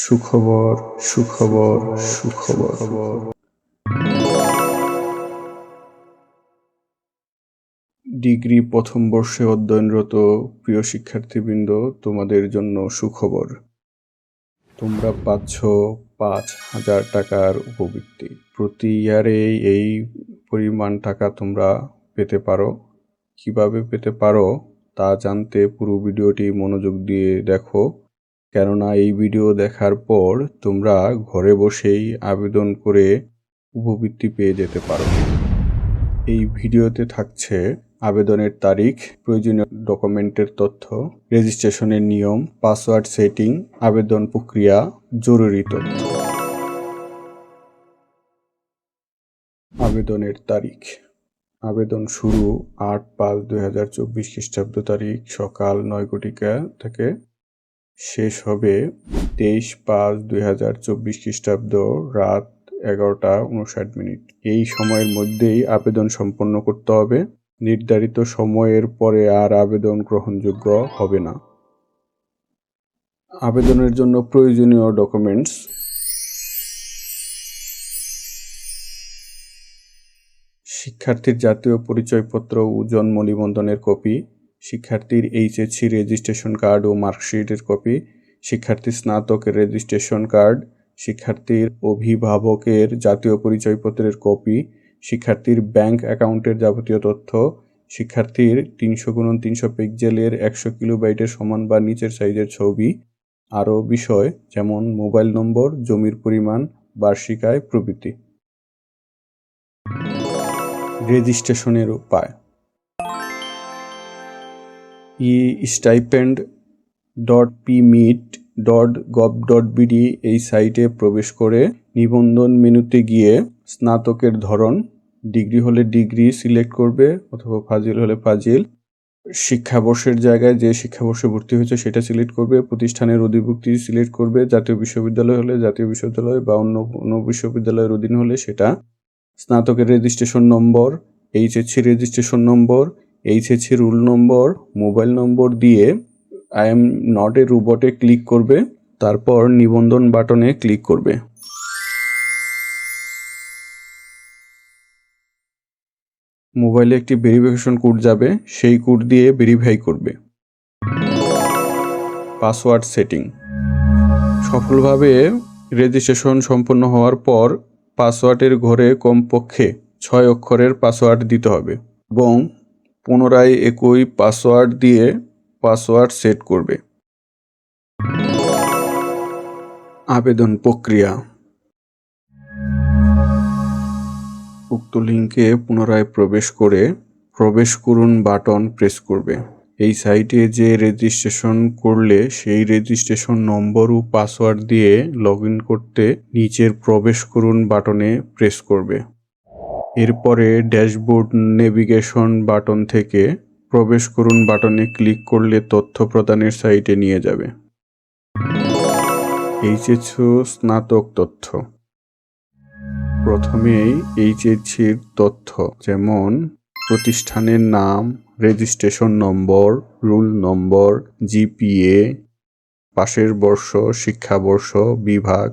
সুখবর সুখবর সুখবর। ডিগ্রি প্রথম বর্ষে অধ্যয়নরত প্রিয় শিক্ষার্থীবৃন্দ, তোমাদের জন্য সুখবর। তোমরা পাচ্ছ 5,000 টাকার উপবৃত্তি। প্রতি ইয়ারে এই পরিমাণ টাকা তোমরা পেতে পারো। কিভাবে পেতে পারো তা জানতে পুরো ভিডিওটি মনোযোগ দিয়ে দেখো, কেননা এই ভিডিও দেখার পর তোমরা ঘরে বসেই আবেদন করে উপবৃত্তি পেয়ে যেতে পারো। এই ভিডিওতে থাকছে আবেদনের তারিখ, প্রয়োজনীয় ডকুমেন্টের তথ্য, রেজিস্ট্রেশনের নিয়ম, পাসওয়ার্ড সেটিং, আবেদন প্রক্রিয়া, জরুরি তথ্য। আবেদনের তারিখ। আবেদন শুরু 8/5/2024 খ্রিস্টাব্দ তারিখ সকাল 9:00 থেকে। শেষ হবে 23/5/2024 খ্রিস্টাব্দ রাত 11:59। এই সময়ের মধ্যেই আবেদন সম্পন্ন করতে হবে। নির্ধারিত সময়ের পরে আর আবেদন গ্রহণযোগ্য হবে না। আবেদনের জন্য প্রয়োজনীয় ডকুমেন্টস: শিক্ষার্থীর জাতীয় পরিচয়পত্র ও জন্ম নিবন্ধনের কপি, শিক্ষার্থীর HSC রেজিস্ট্রেশন কার্ড ও মার্কশিটের কপি, শিক্ষার্থীর স্নাতকের রেজিস্ট্রেশন কার্ড, শিক্ষার্থীর অভিভাবকের জাতীয় পরিচয়পত্রের কপি, শিক্ষার্থীর ব্যাংক অ্যাকাউন্টের যাবতীয় তথ্য, শিক্ষার্থীর 300x300 পিক্সেলের 100 কিলোবাইটের সমান বা নিচের সাইজের ছবি, আরও বিষয় যেমন মোবাইল নম্বর, জমির পরিমাণ, বার্ষিক আয় প্রভৃতি। রেজিস্ট্রেশনের উপায়: stipend.pmeet.gov.bd এই সাইটে প্রবেশ করে নিবন্ধন মেনুতে গিয়ে স্নাতকের ধরন, ডিগ্রি হলে ডিগ্রি সিলেক্ট করবে অথবা ফাজিল হলে ফাজিল, শিক্ষাবর্ষের জায়গায় যে শিক্ষাবর্ষে ভর্তি হয়েছে সেটা সিলেক্ট করবে, প্রতিষ্ঠানের অধিভুক্তি সিলেক্ট করবে, জাতীয় বিশ্ববিদ্যালয় হলে জাতীয় বিশ্ববিদ্যালয় বা অন্য বিশ্ববিদ্যালয়ের অধীন হলে সেটা, স্নাতকের registration number, HSC registration number, HSC roll number, mobile number দিয়ে আই এম নট এ রোবটে ক্লিক করবে, তারপর নিবন্ধন বাটনে ক্লিক করবে। মোবাইলে একটি ভেরিফিকেশন কোড যাবে, সেই কোড দিয়ে ভেরিফাই করবে। পাসওয়ার্ড সেটিং: সফলভাবে রেজিস্ট্রেশন সম্পন্ন হওয়ার পর পাসওয়ার্ডের ঘরে কমপক্ষে 6 অক্ষরের পাসওয়ার্ড দিতে হবে এবং পুনরায় একই পাসওয়ার্ড দিয়ে পাসওয়ার্ড সেট করবে। আবেদন প্রক্রিয়া: উক্ত লিঙ্কে পুনরায় প্রবেশ করে প্রবেশ করুন বাটন প্রেস করবে। এই সাইটে যে রেজিস্ট্রেশন করলে সেই রেজিস্ট্রেশন নম্বর ও পাসওয়ার্ড দিয়ে লগইন করতে নিচের প্রবেশ করুন বাটনে প্রেস করবে। এরপরে ড্যাশবোর্ড নেভিগেশন বাটন থেকে প্রবেশ করুন বাটনে ক্লিক করলে তথ্য প্রদানের সাইটে নিয়ে যাবে। HSC স্নাতক তথ্য: প্রথমেই HSCর তথ্য যেমন প্রতিষ্ঠানের নাম, রেজিস্ট্রেশন নম্বর, রুল নম্বর, GPA, পাশের বর্ষ, শিক্ষাবর্ষ, বিভাগ,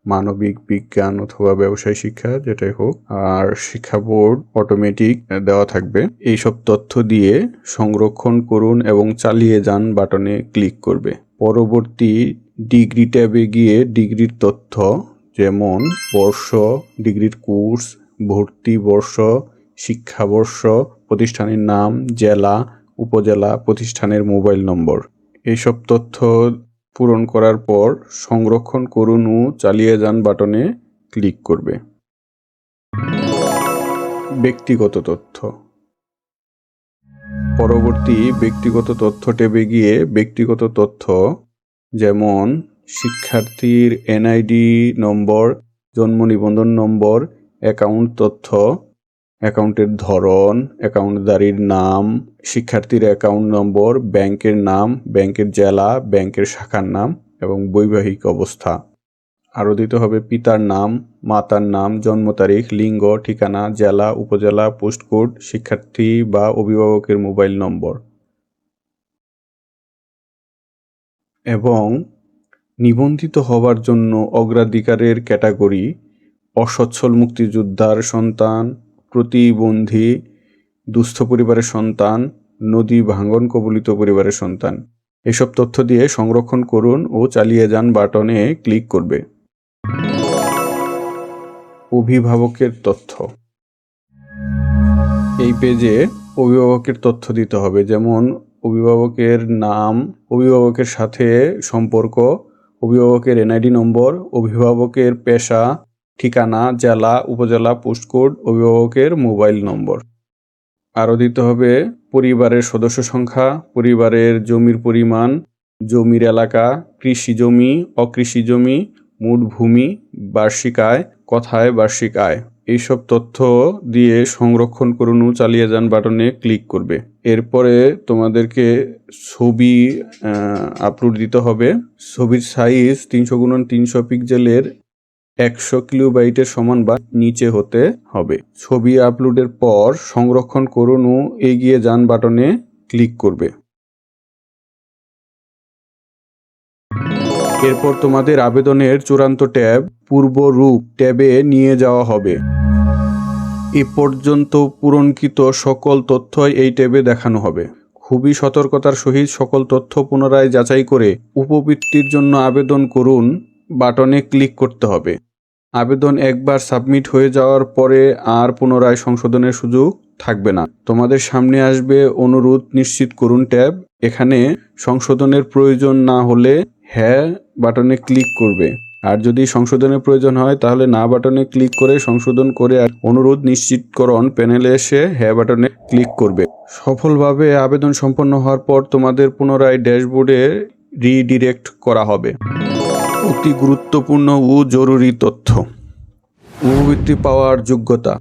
মানবিক, বিজ্ঞান অথবা ব্যবসায় শিক্ষা যেটাই হোক, আর শিক্ষা বোর্ড অটোমেটিক দেওয়া থাকবে। এইসব তথ্য দিয়ে সংরক্ষণ করুন এবং চালিয়ে যান বাটনে ক্লিক করবে। পরবর্তী ডিগ্রি ট্যাবে গিয়ে ডিগ্রির তথ্য যেমন বর্ষ, ডিগ্রির কোর্স, ভর্তি বর্ষ, শিক্ষাবর্ষ, প্রতিষ্ঠানের নাম, জেলা, উপজেলা, প্রতিষ্ঠানের মোবাইল নম্বর, এইসব তথ্য পূরণ করার পর সংরক্ষণ করুন ও চালিয়ে যান বাটনে ক্লিক করবে। ব্যক্তিগত তথ্য: পরবর্তী ব্যক্তিগত তথ্য ট্যাবে গিয়ে ব্যক্তিগত তথ্য যেমন শিক্ষার্থীর NID নম্বর, জন্ম নিবন্ধন নম্বর, অ্যাকাউন্ট তথ্য, অ্যাকাউন্টের ধরন, অ্যাকাউন্টদারির নাম, শিক্ষার্থীর অ্যাকাউন্ট নম্বর, ব্যাংকের নাম, ব্যাংকের জেলা, ব্যাংকের শাখার নাম এবং বৈবাহিক অবস্থা। আরও দিতে হবে পিতার নাম, মাতার নাম, জন্ম তারিখ, লিঙ্গ, ঠিকানা, জেলা, উপজেলা, পোস্টকোড, শিক্ষার্থী বা অভিভাবকের মোবাইল নম্বর এবং নিবন্ধিত হওয়ার জন্য অগ্রাধিকারের ক্যাটাগরি: অসচ্ছল মুক্তিযোদ্ধার সন্তান, প্রতিবন্ধী, দুস্থ পরিবারের সন্তান, নদী ভাঙন কবলিত পরিবারের সন্তান। এসব তথ্য দিয়ে সংরক্ষণ করুন ও চালিয়ে যান বাটনে ক্লিক করবে। অভিভাবকের তথ্য: এই পেজে অভিভাবকের তথ্য দিতে হবে, যেমন অভিভাবকের নাম, অভিভাবকের সাথে সম্পর্ক, অভিভাবকের এনআইডি নম্বর, অভিভাবকের পেশা, ঠিকানা, জেলা, উপজেলা, পোস্টকোড, অভিভাবকের মোবাইল নম্বর। আরও দিতে হবে পরিবারের সদস্য সংখ্যা, পরিবারের জমির পরিমাণ, জমির এলাকা, কৃষি জমি, অকৃষি জমি, মোট ভূমি, বার্ষিক আয়, কথায় বার্ষিক আয়। এইসব তথ্য দিয়ে সংরক্ষণ করুন ও চালিয়ে যান বাটনে ক্লিক করবে। এরপরে তোমাদেরকে ছবি আপলোড দিতে হবে। ছবির সাইজ 300x300 পিক্সেলের 100 কিলোবাইটের সমান বা নিচে হতে হবে। ছবি আপলোডের পর সংরক্ষণ করুন ও এগিয়ে যান বাটনে ক্লিক করবে। এরপর তোমাদের আবেদনের চূড়ান্ত ট্যাব পূর্বরূপ ট্যাবে নিয়ে যাওয়া হবে। এ পর্যন্ত পূরণকৃত সকল তথ্যই এই ট্যাবে দেখানো হবে। খুবই সতর্কতার সহিত সকল তথ্য পুনরায় যাচাই করে উপবৃত্তির জন্য আবেদন করুন বাটনে ক্লিক করতে হবে। আবেদন একবার সাবমিট হয়ে যাওয়ার পরে আর পুনরায় সংশোধনের সুযোগ থাকবে না। তোমাদের সামনে আসবে অনুরোধ নিশ্চিত করুন ট্যাব। এখানে সংশোধনের প্রয়োজন না হলে হ্যাঁ বাটনে ক্লিক করবে, আর যদি সংশোধনের প্রয়োজন হয় তাহলে না বাটনে ক্লিক করে সংশোধন করে আর অনুরোধ নিশ্চিতকরণ প্যানেলে এসে হ্যাঁ বাটনে ক্লিক করবে। সফলভাবে আবেদন সম্পন্ন হওয়ার পর তোমাদের পুনরায় ড্যাশবোর্ডে রিডিরেক্ট করা হবে। অতি গুরুত্বপূর্ণ ও জরুরি তথ্য: উপবৃত্তি পাওয়ার যোগ্যতা: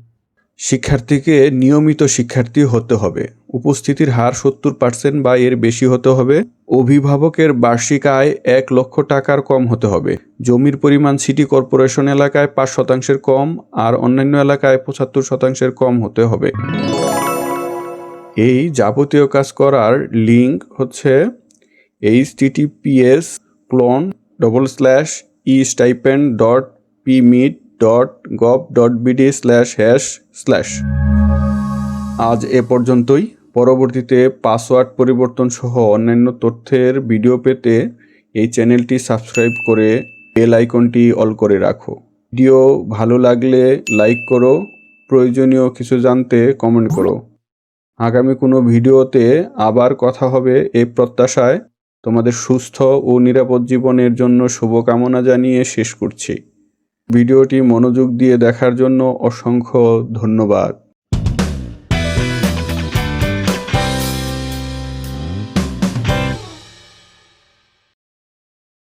শিক্ষার্থীকে নিয়মিত শিক্ষার্থী হতে হবে। উপস্থিতির হার 70% বা এর বেশি হতে হবে। অভিভাবকের বার্ষিক আয় 1 লক্ষ টাকার কম হতে হবে। জমির পরিমাণ সিটি কর্পোরেশন এলাকায় 5% কম আর অন্যান্য এলাকায় 75% কম হতে হবে। এই যাবতীয় কাজ করার লিঙ্ক হচ্ছে https://estipend.pmit.gov.bd// আজ এ পর্যন্তই। পরবর্তীতে পাসওয়ার্ড পরিবর্তন সহ অন্যান্য তথ্যের ভিডিও পেতে এই চ্যানেলটি সাবস্ক্রাইব করে বেল আইকনটি অল করে রাখো। ভিডিও ভালো লাগলে লাইক করো, প্রয়োজনীয় কিছু জানতে কমেন্ট করো। আগামী কোনো ভিডিওতে আবার কথা হবে এই প্রত্যাশায়। তোমাদের সুস্থ ও নিরাপদ জীবনের জন্য শুভকামনা জানিয়ে শেষ করছি। ভিডিওটি মনোযোগ দিয়ে দেখার জন্য অসংখ্য ধন্যবাদ।